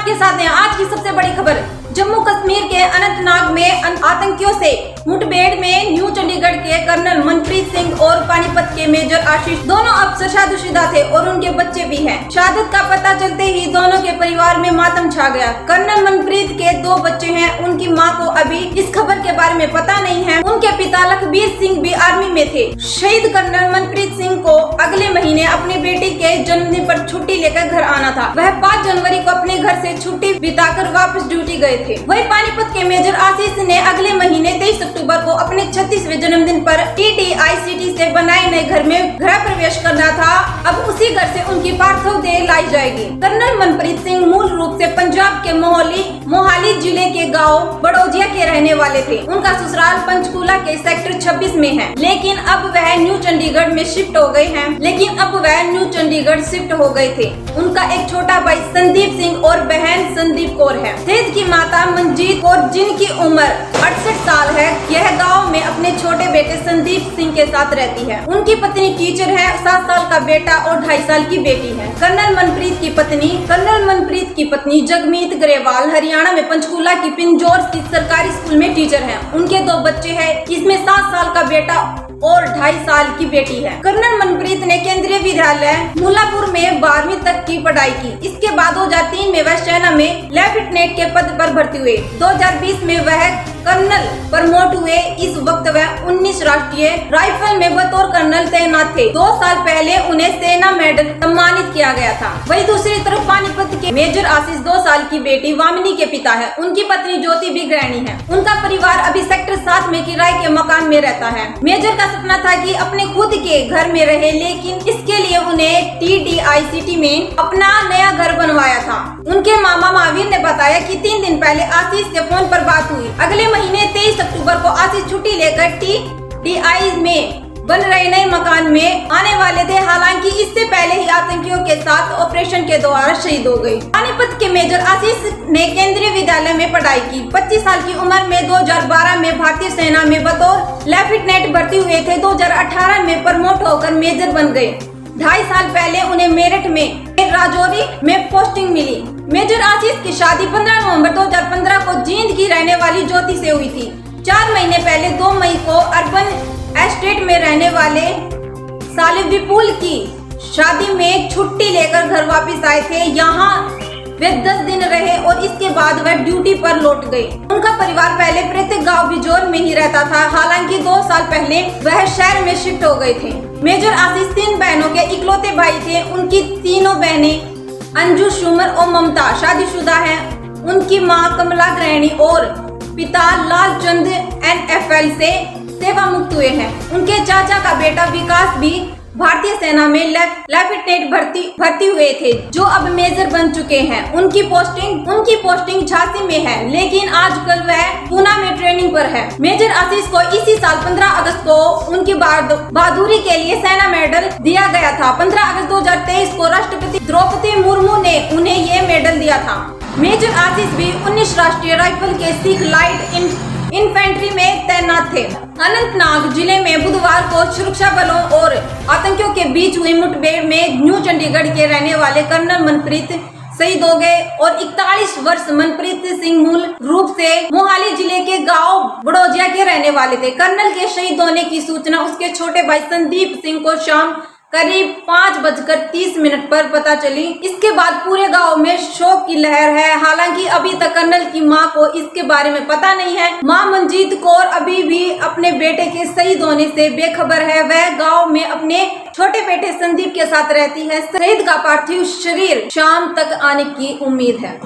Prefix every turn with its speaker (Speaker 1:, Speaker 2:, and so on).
Speaker 1: आपके साथ हैं आज की सबसे बड़ी खबर। जम्मू कश्मीर के अनंतनाग में आतंकियों से मुठभेड़ में न्यू चंडीगढ़ के कर्नल मनप्रीत सिंह और पानीपत के मेजर आशीष दोनों अब शादीशुदा थे और उनके बच्चे भी हैं। शहादत का पता चलते ही दोनों के परिवार में मातम छा गया। कर्नल मनप्रीत के 2 बच्चे हैं। उनकी मां को अभी इस खबर के बारे में पता नहीं है। उनके पिता लखबीर सिंह भी आर्मी में थे। शहीद कर्नल मनप्रीत सिंह को अगले महीने अपनी बेटी के जन्मदिन पर छुट्टी लेकर घर आना था। वह 5 जनवरी को अपने घर से छुट्टी बिताकर वापस ड्यूटी गए थे। वही पानीपत के मेजर आशीष ने अगले महीने 23 अक्टूबर को अपने 36वें जन्मदिन पर TDICT से बनाए नए घर में गृह प्रवेश करना था। अब उसी घर से उनकी पार्थिव देह लाई जाएगी। कर्नल मनप्रीत सिंह मूल रूप से पंजाब के मोहाली जिले के गांव बड़ौजिया के रहने वाले थे। उनका ससुराल पंचकूला के सेक्टर 26 में है, लेकिन अब वह न्यू चंडीगढ़ में शिफ्ट हो गए थे। उनका एक छोटा भाई संदीप सिंह और बहन संदीप कौर है। शहीद की माता मंजीत कौर, जिनकी उम्र 68 साल है, यह गांव में अपने छोटे बेटे संदीप सिंह के साथ रहती है। उनकी पत्नी टीचर है। 7 साल का बेटा और 2.5 साल की बेटी है। कर्नल मनप्रीत की पत्नी जगमीत ग्रेवाल हरियाणा में पंचकूला की पिंजौर स्थित सरकारी स्कूल में टीचर है। उनके 2 बच्चे हैं, इसमें 7 साल का बेटा और 2.5 साल की बेटी है। कर्नल मनप्रीत ने केंद्रीय विद्यालय मुल्लापुर में 12वीं तक की पढ़ाई की। इसके बाद 2003 में वह सेना में लेफ्टिनेंट के पद पर भर्ती हुए। 2020 में वह कर्नल प्रमोट हुए। इस वक्त वह 19 राष्ट्रीय राइफल में बतौर कर्नल तैनात थे। 2 साल पहले उन्हें सेना मेडल सम्मानित किया गया था। वही दूसरी तरफ पानीपत के मेजर आशीष 2 साल की बेटी वामिनी के पिता है। उनकी पत्नी ज्योति भी गृहिणी है। उनका परिवार अभी सेक्टर 7 में किराए के मकान में रहता है। मेजर का सपना था कि अपने खुद के घर में रहे, लेकिन इसके लिए उन्हें TDICT में अपना नया घर बनवाया था। उनके मामा महावीर ने बताया कि 3 दिन पहले आशीष से फोन पर बात हुई। अगले महीने 23 अक्टूबर को आशीष छुट्टी लेकर TDI में बन रहे नए मकान में आने वाले थे। हालांकि इससे पहले ही आतंकियों के साथ ऑपरेशन के दौरान शहीद हो गए। पानीपत के मेजर आशीष ने केंद्रीय विद्यालय में पढ़ाई की। 25 साल की उम्र में 2012 में भारतीय सेना में बतौर लेफ्टिनेंट भर्ती हुए थे। 2018 में प्रमोट होकर मेजर बन गए। 2.5 साल पहले उन्हें मेरठ में राजौरी में पोस्टिंग मिली। मेजर आशीष की शादी 15 नवंबर 2015 को जींद की रहने वाली ज्योति से हुई थी। 4 महीने पहले 2 मई को अर्बन एस्टेट में रहने वाले सालिब विपुल की शादी में छुट्टी लेकर घर वापस आए थे। यहाँ वे 10 दिन रहे और इसके बाद वह ड्यूटी पर लौट गए। उनका परिवार पहले प्रत्येक गांव बिजोर में ही रहता था। हालांकि 2 साल पहले वह शहर में शिफ्ट हो गए थे। मेजर आशीष 3 बहनों के इकलौते भाई थे। उनकी तीनों बहनें अंजू, सुमर और ममता शादीशुदा हैं। उनकी मां कमला गृहिणी और पिता लालचंद NFL से सेवा मुक्त हुए हैं। उनके चाचा का बेटा विकास भी भारतीय सेना में लेफ्टिनेंट भर्ती हुए थे, जो अब मेजर बन चुके हैं। उनकी पोस्टिंग झांसी में है, लेकिन आजकल वह पूना में ट्रेनिंग पर है। मेजर आशीष को इसी साल 15 अगस्त को उनकी बहादुरी के लिए सेना मेडल दिया गया था। 15 अगस्त 2023 को राष्ट्रपति द्रौपदी मुर्मू ने उन्हें ये मेडल दिया था। मेजर आशीष भी 19 राष्ट्रीय राइफल के सिख लाइट इन्फेंट्री में तैनात थे। अनंतनाग जिले में बुधवार को सुरक्षा बलों और आतंकियों के बीच हुई मुठभेड़ में न्यू चंडीगढ़ के रहने वाले कर्नल मनप्रीत शहीद हो गए और 41 वर्ष मनप्रीत सिंह मूल रूप से मोहाली जिले के गांव बड़ौजिया के रहने वाले थे। कर्नल के शहीद होने की सूचना उसके छोटे भाई संदीप सिंह को शाम करीब 5:30 पर पता चली। इसके बाद पूरे गांव में शोक की लहर है। हालांकि अभी तक कर्नल की मां को इसके बारे में पता नहीं है। मां मंजीत कौर अभी भी अपने बेटे के शहीद होने से बेखबर है। वह गांव में अपने छोटे बेटे संदीप के साथ रहती है। शहीद का पार्थिव शरीर शाम तक आने की उम्मीद है।